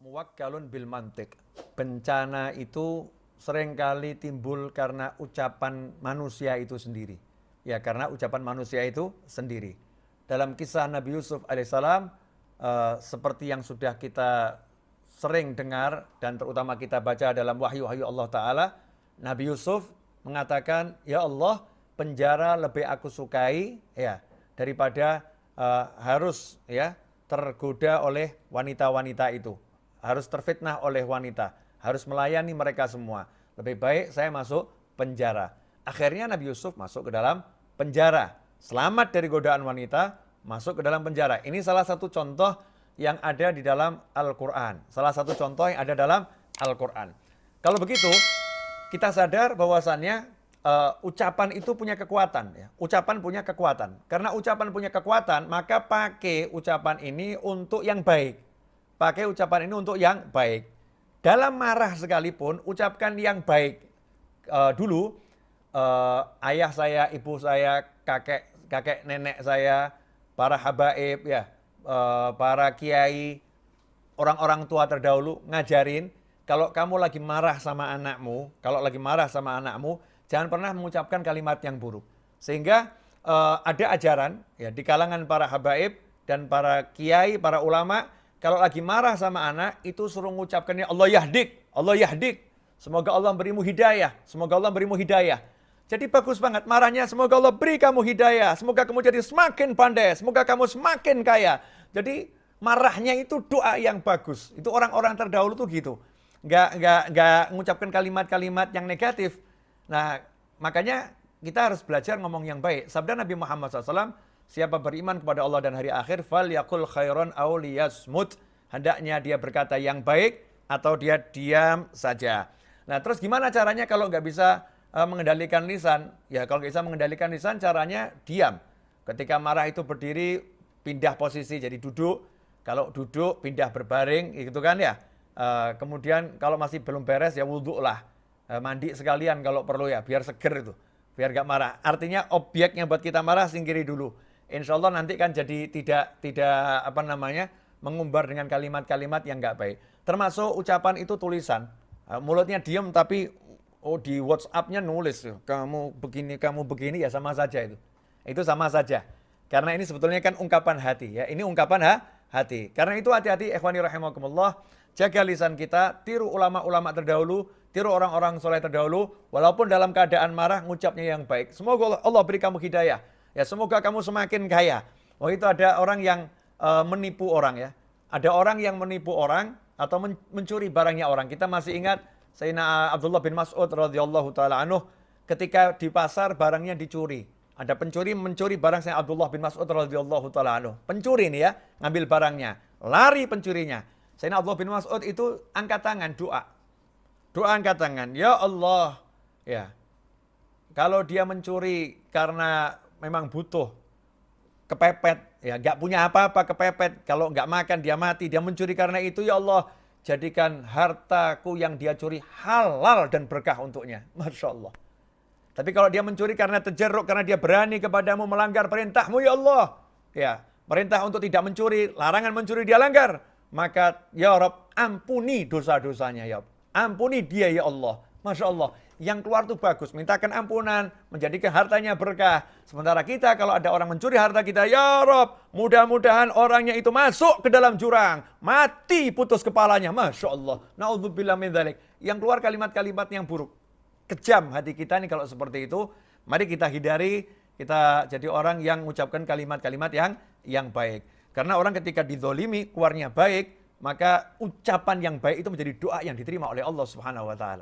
Muwakkalun bil mantik. Bencana itu seringkali timbul karena ucapan manusia itu sendiri. Ya, karena ucapan manusia itu sendiri. Dalam kisah Nabi Yusuf alaihissalam, seperti yang sudah kita sering dengar dan terutama kita baca dalam wahyu-wahyu Allah Ta'ala, Nabi Yusuf mengatakan, ya Allah, penjara lebih aku sukai ya daripada harus ya tergoda oleh wanita-wanita itu. Harus terfitnah oleh wanita, harus melayani mereka semua. Lebih baik saya masuk penjara. Akhirnya Nabi Yusuf masuk ke dalam penjara. Selamat dari godaan wanita, masuk ke dalam penjara. Ini salah satu contoh yang ada di dalam Al-Quran. Salah satu contoh yang ada dalam Al-Quran. Kalau begitu, kita sadar bahwasannya ucapan itu punya kekuatan. Ya. Ucapan punya kekuatan. Karena ucapan punya kekuatan, maka pakai ucapan ini untuk yang baik. Pakai ucapan ini untuk yang baik. Dalam marah sekalipun, ucapkan yang baik. Dulu, ayah saya, ibu saya, kakek nenek saya, para habaib, ya, para kiai, orang-orang tua terdahulu ngajarin, kalau kamu lagi marah sama anakmu, jangan pernah mengucapkan kalimat yang buruk. Sehingga ada ajaran ya di kalangan para habaib dan para kiai, para ulama, kalau lagi marah sama anak, itu suruh mengucapkannya Allah yahdik, Allah yahdik. Semoga Allah berimu hidayah, semoga Allah berimu hidayah. Jadi bagus banget marahnya, semoga Allah beri kamu hidayah, semoga kamu jadi semakin pandai, semoga kamu semakin kaya. Jadi marahnya itu doa yang bagus. Itu orang-orang terdahulu tuh gitu. Nggak mengucapkan kalimat-kalimat yang negatif. Nah, makanya kita harus belajar ngomong yang baik. Sabda Nabi Muhammad SAW, siapa beriman kepada Allah dan hari akhir, fal yakul khairon aw liyasmut. Hendaknya dia berkata yang baik atau dia diam saja. Nah, terus gimana caranya kalau nggak bisa mengendalikan lisan? Ya, kalau nggak bisa mengendalikan lisan, caranya diam. Ketika marah itu berdiri, pindah posisi jadi duduk. Kalau duduk, pindah berbaring, gitu kan ya. Kemudian kalau masih belum beres, ya wudhu lah. Mandi sekalian kalau perlu ya, biar seger itu. Biar nggak marah. Artinya objek yang buat kita marah, singkiri dulu. Insya Allah nanti kan jadi tidak mengumbar dengan kalimat-kalimat yang nggak baik. Termasuk ucapan itu tulisan. Mulutnya diam tapi di WhatsApp-nya nulis. Kamu begini ya sama saja itu. Itu sama saja. Karena ini sebetulnya kan ungkapan hati ya. Ini ungkapan hati. Karena itu hati-hati ikhwani rahimakumullah. Jaga lisan kita, tiru ulama-ulama terdahulu, tiru orang-orang soleh terdahulu. Walaupun dalam keadaan marah, ngucapnya yang baik. Semoga Allah beri kamu hidayah. Ya, semoga kamu semakin kaya. Oh, itu ada orang yang menipu orang ya. Ada orang yang menipu orang atau mencuri barangnya orang. Kita masih ingat Sayyidina Abdullah bin Mas'ud radhiyallahu taala anhu ketika di pasar barangnya dicuri. Ada pencuri mencuri barang Sayyidina Abdullah bin Mas'ud radhiyallahu taala anhu. Pencuri ini ya, ngambil barangnya. Lari pencurinya. Sayyidina Abdullah bin Mas'ud itu angkat tangan doa. Doa angkat tangan. Ya Allah, ya. Kalau dia mencuri karena memang butuh, kepepet, ya nggak punya apa-apa, kepepet, kalau nggak makan dia mati, dia mencuri karena itu, ya Allah jadikan hartaku yang dia curi halal dan berkah untuknya. Masya Allah. Tapi kalau dia mencuri karena terjeruk, karena dia berani kepadamu melanggar perintahmu, ya Allah, ya perintah untuk tidak mencuri, larangan mencuri dia langgar, maka ya Rabb ampuni dosa-dosanya ya Rabb. Ampuni dia ya Allah. Masya Allah. Yang keluar itu bagus, mintakan ampunan, menjadikan hartanya berkah. Sementara kita kalau ada orang mencuri harta kita, ya Rob, mudah-mudahan orangnya itu masuk ke dalam jurang, mati putus kepalanya. Masya Allah. Na'udzubillah min dzalik. Yang keluar kalimat-kalimat yang buruk. Kejam hati kita nih kalau seperti itu. Mari kita hindari, kita jadi orang yang mengucapkan kalimat-kalimat yang baik. Karena orang ketika dizolimi, keluarnya baik, maka ucapan yang baik itu menjadi doa yang diterima oleh Allah Subhanahu wa Ta'ala.